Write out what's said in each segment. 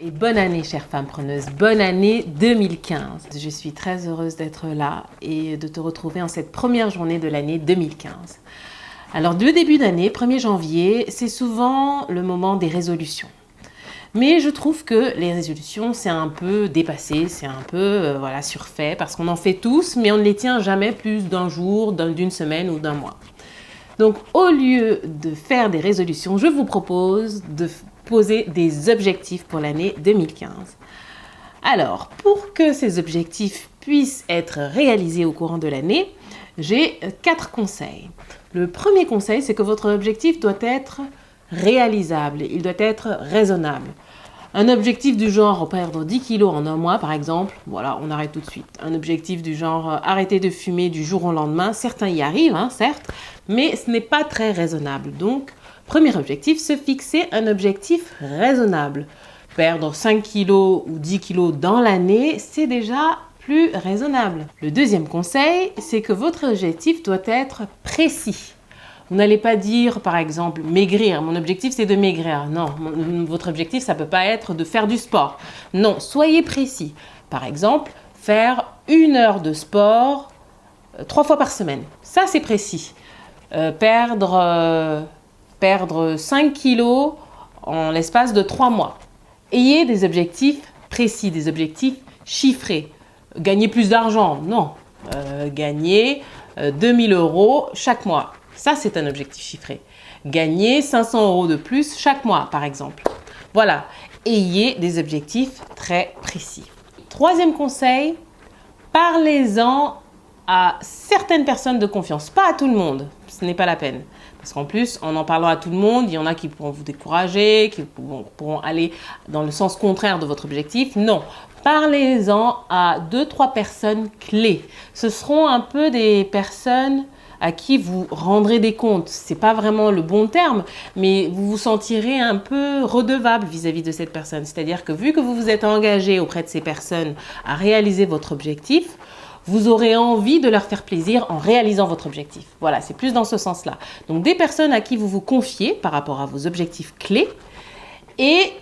Et bonne année, chère femme preneuse, bonne année 2015. Je suis très heureuse d'être là et de te retrouver en cette première journée de l'année 2015. Alors, le début d'année, 1er janvier, c'est souvent le moment des résolutions. Mais je trouve que les résolutions, c'est un peu dépassé, c'est un peu surfait, parce qu'on en fait tous, mais on ne les tient jamais plus d'un jour, d'une semaine ou d'un mois. Donc, au lieu de faire des résolutions, je vous propose de poser des objectifs pour l'année 2015. Alors, pour que ces objectifs puissent être réalisés au courant de l'année, j'ai 4 conseils. Le premier conseil, c'est que votre objectif doit être réalisable, il doit être raisonnable. Un objectif du genre perdre 10 kilos en un mois, par exemple, voilà, on arrête tout de suite. Un objectif du genre arrêter de fumer du jour au lendemain, certains y arrivent, certes, mais ce n'est pas très raisonnable. Donc, premier objectif, se fixer un objectif raisonnable. Perdre 5 kilos ou 10 kilos dans l'année, c'est déjà plus raisonnable. Le deuxième conseil, c'est que votre objectif doit être précis. Vous n'allez pas dire, par exemple, maigrir. Mon objectif, c'est de maigrir. Non, votre objectif, ça ne peut pas être de faire du sport. Non, soyez précis. Par exemple, faire 1 heure de sport 3 fois par semaine. Ça, c'est précis. Perdre 5 kilos en l'espace de 3 mois. Ayez des objectifs précis, des objectifs chiffrés. Gagner plus d'argent, non. Gagner 2000 € chaque mois. Ça, c'est un objectif chiffré. Gagner 500 € de plus chaque mois, par exemple. Voilà, ayez des objectifs très précis. Troisième conseil, parlez-en à certaines personnes de confiance, pas à tout le monde, ce n'est pas la peine. Parce qu'en plus, en parlant à tout le monde, il y en a qui pourront vous décourager, qui pourront aller dans le sens contraire de votre objectif. Non, parlez-en à 2-3 personnes clés. Ce seront un peu des personnes à qui vous rendrez des comptes. Ce n'est pas vraiment le bon terme, mais vous vous sentirez un peu redevable vis-à-vis de cette personne. C'est-à-dire que vu que vous vous êtes engagé auprès de ces personnes à réaliser votre objectif, vous aurez envie de leur faire plaisir en réalisant votre objectif. Voilà, c'est plus dans ce sens-là. Donc, des personnes à qui vous vous confiez par rapport à vos objectifs clés et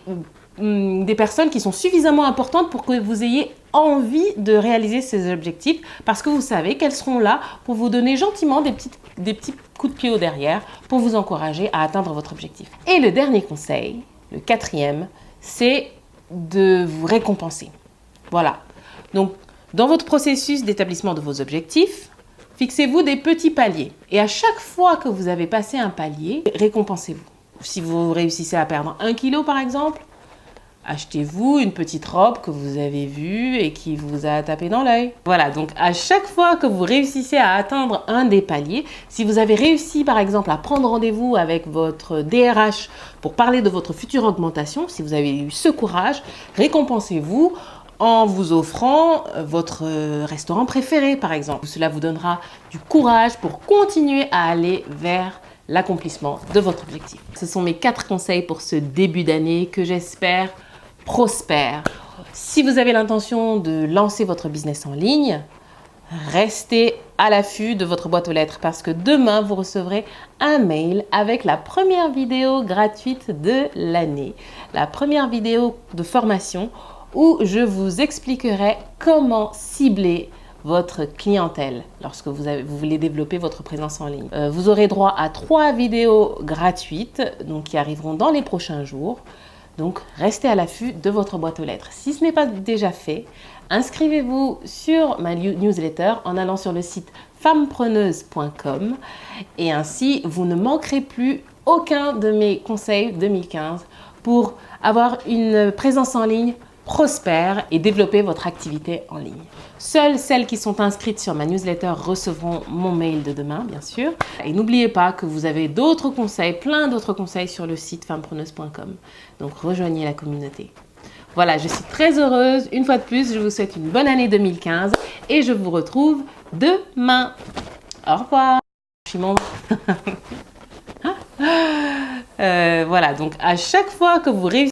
des personnes qui sont suffisamment importantes pour que vous ayez envie de réaliser ces objectifs parce que vous savez qu'elles seront là pour vous donner gentiment des petits coups de pied au derrière pour vous encourager à atteindre votre objectif. Et le dernier conseil, le quatrième, c'est de vous récompenser. Voilà. Donc, dans votre processus d'établissement de vos objectifs, fixez-vous des petits paliers. Et à chaque fois que vous avez passé un palier, récompensez-vous. Si vous réussissez à perdre 1 kilo par exemple, achetez-vous une petite robe que vous avez vue et qui vous a tapé dans l'œil. Voilà, donc à chaque fois que vous réussissez à atteindre un des paliers, si vous avez réussi par exemple à prendre rendez-vous avec votre DRH pour parler de votre future augmentation, si vous avez eu ce courage, récompensez-vous en vous offrant votre restaurant préféré par exemple. Cela vous donnera du courage pour continuer à aller vers l'accomplissement de votre objectif. Ce sont mes 4 conseils pour ce début d'année que j'espère prospère. Si vous avez l'intention de lancer votre business en ligne, restez à l'affût de votre boîte aux lettres parce que demain, vous recevrez un mail avec la première vidéo gratuite de l'année. La première vidéo de formation où je vous expliquerai comment cibler votre clientèle lorsque vous voulez développer votre présence en ligne. Vous aurez droit à 3 vidéos gratuites donc qui arriveront dans les prochains jours. Donc, restez à l'affût de votre boîte aux lettres. Si ce n'est pas déjà fait, inscrivez-vous sur ma newsletter en allant sur le site femmepreneuse.com et ainsi, vous ne manquerez plus aucun de mes conseils 2015 pour avoir une présence en ligne prospère et développer votre activité en ligne. Seules celles qui sont inscrites sur ma newsletter recevront mon mail de demain, bien sûr. Et n'oubliez pas que vous avez d'autres conseils, plein d'autres conseils sur le site femmepreneuse.com. Donc rejoignez la communauté. Voilà, je suis très heureuse. Une fois de plus, je vous souhaite une bonne année 2015 et je vous retrouve demain. Au revoir. Je suis membre. Voilà, donc à chaque fois que vous réussissez